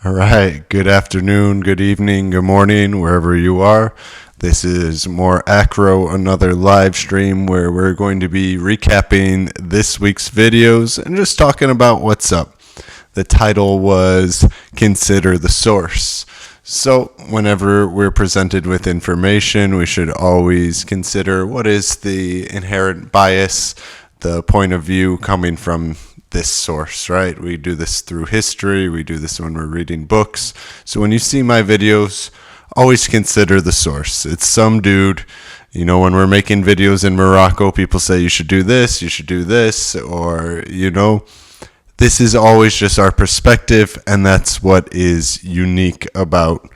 All right. Good afternoon, good evening, good morning, wherever you are. This is Mor Acro, another live stream where we're going to be recapping this week's videos and just talking about what's up. The title was Consider the Source. So whenever we're presented with information, we should always consider what is the inherent bias, the point of view coming from this source, right? We do this through history. We do this when we're reading books. So when you see my videos, always consider the source. It's some dude. You know, when we're making videos in Mor Acro, people say you should do this, or, this is always just our perspective, and that's what is unique about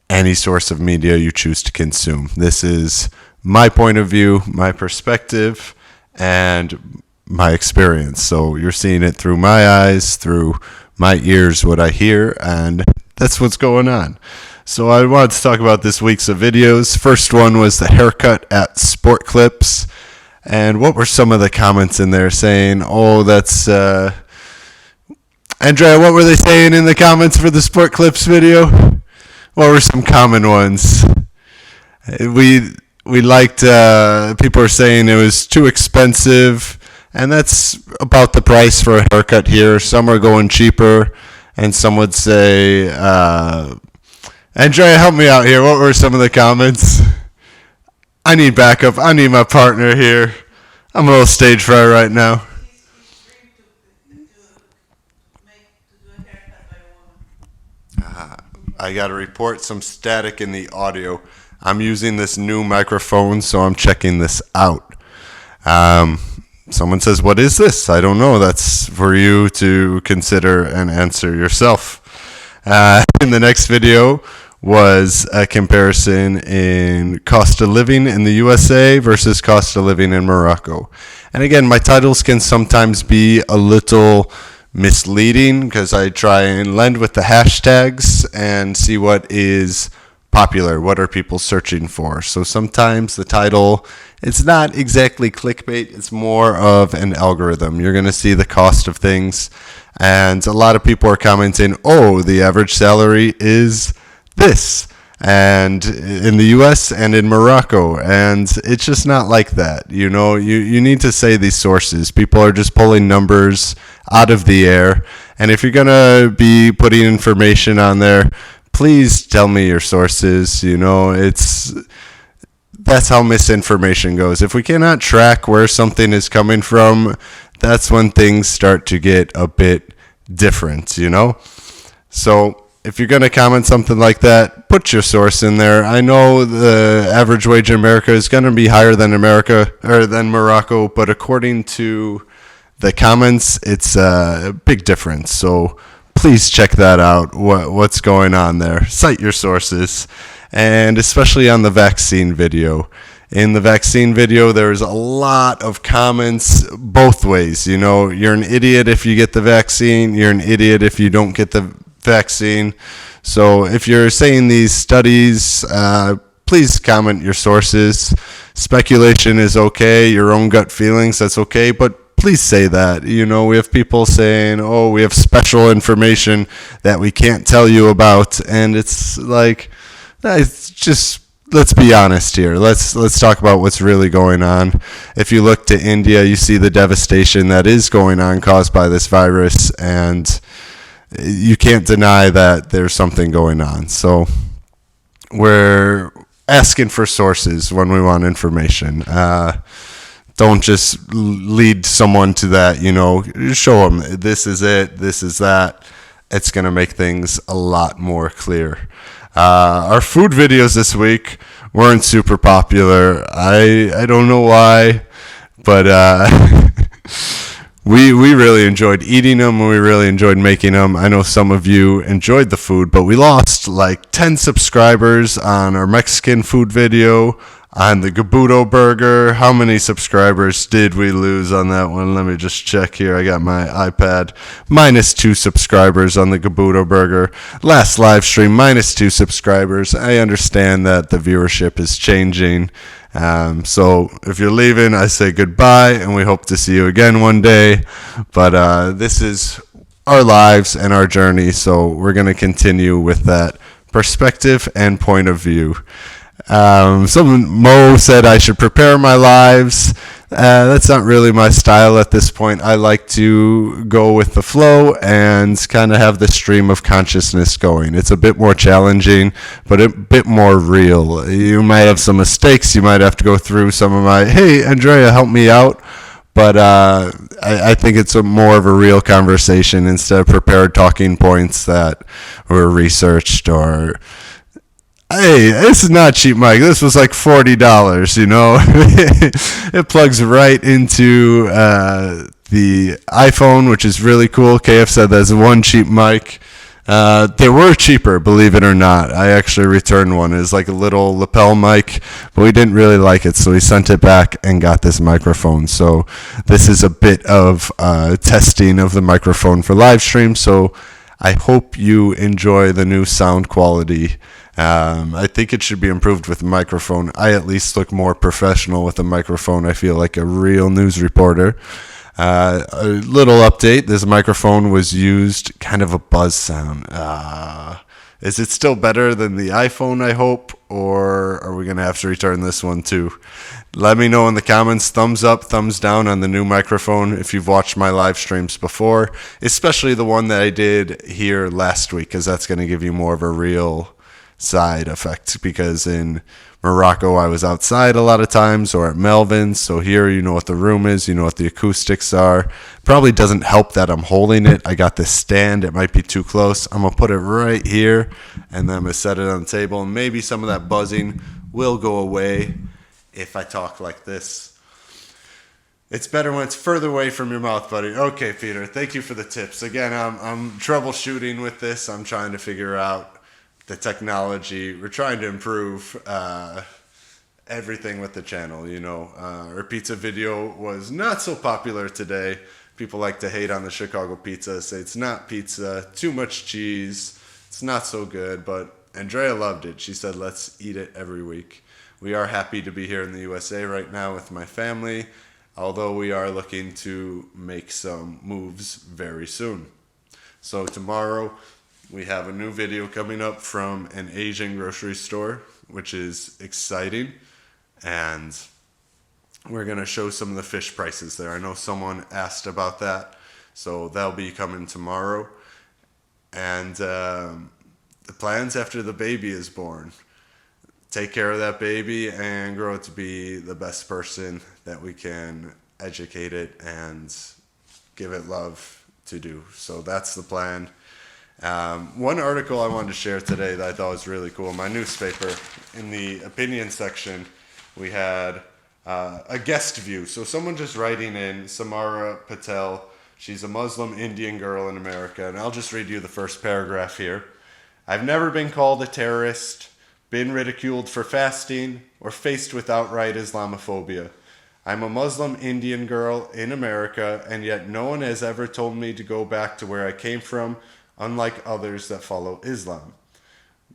any source of media you choose to consume. This is my point of view, my perspective, and my experience. So you're seeing it through my eyes, through my ears, what I hear, and that's what's going on. So I wanted to talk about this week's of videos. First one was the haircut at Sport Clips. And what were some of the comments in there saying, oh, that's... Andrea, what were they saying in the comments for the Sport Clips video? What were some common ones? We liked, people were saying it was too expensive, and that's about the price for a haircut here. Some are going cheaper, and some would say, Andrea, help me out here. What were some of the comments? I need backup. I need my partner here. I'm a little stage fright right now. I got to report some static in the audio. I'm using this new microphone, so I'm checking this out. Someone says, what is this? I don't know. That's for you to consider and answer yourself. In the next video was a comparison in cost of living in the USA versus cost of living in Mor Acro. And again, my titles can sometimes be a little misleading because I try and lend with the hashtags and see what is popular, what are people searching for. So sometimes the title, it's not exactly clickbait, it's more of an algorithm. You're going to see the cost of things, and a lot of people are commenting, oh, the average salary is this, and in the US and in Mor Acro, and it's just not like that. You need to say these sources. People are just pulling numbers out of the air, and if you're going to be putting information on there, please tell me your sources. That's how misinformation goes. If we cannot track where something is coming from, that's when things start to get a bit different, So if you're going to comment something like that, put your source in there. I know the average wage in America is going to be higher than Mor Acro, but according to the comments, it's a big difference. So please check that out, what's going on there. Cite your sources, and especially on the vaccine video. In the vaccine video, there's a lot of comments both ways. You're an idiot if you get the vaccine. You're an idiot if you don't get the vaccine. So if you're saying these studies, please comment your sources. Speculation is okay. Your own gut feelings, that's okay. But please say that. We have people saying, oh, we have special information that we can't tell you about. And it's like, it's just, let's be honest here. Let's talk about what's really going on. If you look to India, you see the devastation that is going on caused by this virus. And you can't deny that there's something going on. So we're asking for sources when we want information. Don't just lead someone to that, show them this is it, this is that. It's going to make things a lot more clear. Our food videos this week weren't super popular. I don't know why, but we really enjoyed eating them, and we really enjoyed making them. I know some of you enjoyed the food, but we lost like 10 subscribers on our Mexican food video. On the Gabudo burger, how many subscribers did we lose on that one? Let me just check here. I got my iPad. -2 subscribers on the Gabudo burger. Last live stream, -2 subscribers. I understand that the viewership is changing. So if you're leaving, I say goodbye, and we hope to see you again one day. But this is our lives and our journey. So we're going to continue with that perspective and point of view. Mo said I should prepare my lives. That's not really my style at this point. I like to go with the flow and kind of have the stream of consciousness going. It's a bit more challenging, but a bit more real. You might have some mistakes. You might have to go through some of my, hey, Andrea, help me out. But I think it's more of a real conversation instead of prepared talking points that were researched or, hey, this is not cheap, Mike. This was like $40, you know. It plugs right into the iPhone, which is really cool. KF said there's one cheap mic. They were cheaper, believe it or not. I actually returned one. It was like a little lapel mic, but we didn't really like it, so we sent it back and got this microphone. So this is a bit of testing of the microphone for live stream, so I hope you enjoy the new sound quality. I think it should be improved with the microphone. I at least look more professional with a microphone. I feel like a real news reporter. A little update. This microphone was used kind of a buzz sound. Is it still better than the iPhone, I hope? Or are we going to have to return this one too? Let me know in the comments. Thumbs up, thumbs down on the new microphone if you've watched my live streams before, especially the one that I did here last week, because that's going to give you more of a real side effect, because in Morocco I was outside a lot of times, or at Melvin's, so here you know what the room is, you know what the acoustics are. Probably doesn't help that I'm holding it. I got this stand, it might be too close. I'm gonna put it right here and then I'm gonna set it on the table, and maybe some of that buzzing will go away if I talk like this. It's better when it's further away from your mouth, buddy. Okay, Peter, thank you for the tips. Again, I'm troubleshooting with this. I'm trying to figure out the technology. We're trying to improve everything with the channel, you know. Our pizza video was not so popular today. People like to hate on the Chicago pizza, say it's not pizza, too much cheese, it's not so good, but Andrea loved it. She said, let's eat it every week. We are happy to be here in the USA right now with my family, although we are looking to make some moves very soon. So tomorrow, we have a new video coming up from an Asian grocery store, which is exciting, and we're going to show some of the fish prices there. I know someone asked about that, so that'll be coming tomorrow. And the plans after the baby is born. Take care of that baby and grow it to be the best person that we can educate it and give it love to do. So that's the plan. One article I wanted to share today that I thought was really cool. My newspaper, in the opinion section, we had a guest view. So someone just writing in, Samara Patel. She's a Muslim Indian girl in America. And I'll just read you the first paragraph here. I've never been called a terrorist, been ridiculed for fasting, or faced with outright Islamophobia. I'm a Muslim Indian girl in America, and yet no one has ever told me to go back to where I came from, unlike others that follow Islam.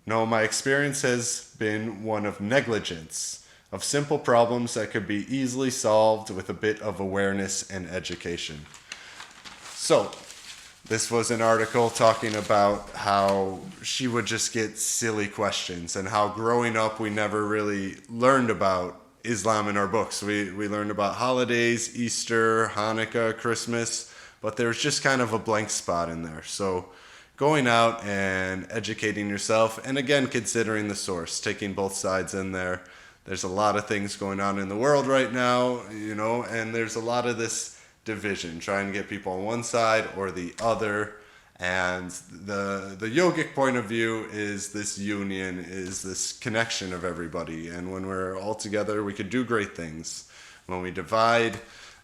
No, my experience has been one of negligence, of simple problems that could be easily solved with a bit of awareness and education. So, this was an article talking about how she would just get silly questions and how growing up we never really learned about Islam in our books. We learned about holidays, Easter, Hanukkah, Christmas, but there's just kind of a blank spot in there. So going out and educating yourself, and again, considering the source, taking both sides in there. There's a lot of things going on in the world right now, you know, and there's a lot of this division, trying to get people on one side or the other. And the yogic point of view is this union, is this connection of everybody. And when we're all together, we can do great things. When we divide,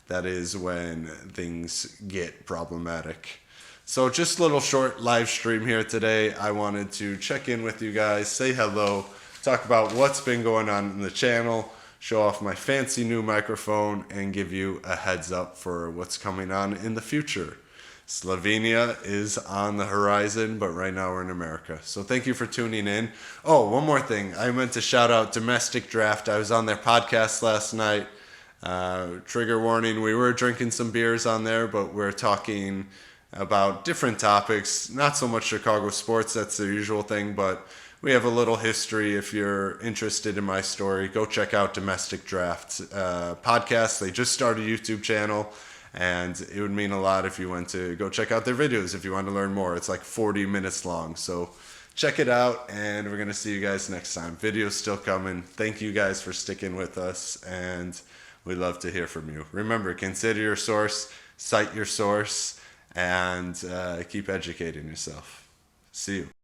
that is when things get problematic. So just a little short live stream here today. I wanted to check in with you guys, say hello, talk about what's been going on in the channel, show off my fancy new microphone, and give you a heads up for what's coming on in the future. Slovenia is on the horizon, but right now we're in America. So thank you for tuning in. Oh, one more thing. I meant to shout out Domestic Draft. I was on their podcast last night. Trigger warning, we were drinking some beers on there, but we're talking about different topics. Not so much Chicago sports, that's the usual thing, but we have a little history. If you're interested in my story, go check out Domestic Draft podcast. They just started a YouTube channel, and it would mean a lot if you went to go check out their videos if you want to learn more. It's like 40 minutes long, so check it out, and we're going to see you guys next time. Videos still coming. Thank you guys for sticking with us, and we love to hear from you. Remember, consider your source, cite your source, and keep educating yourself. See you.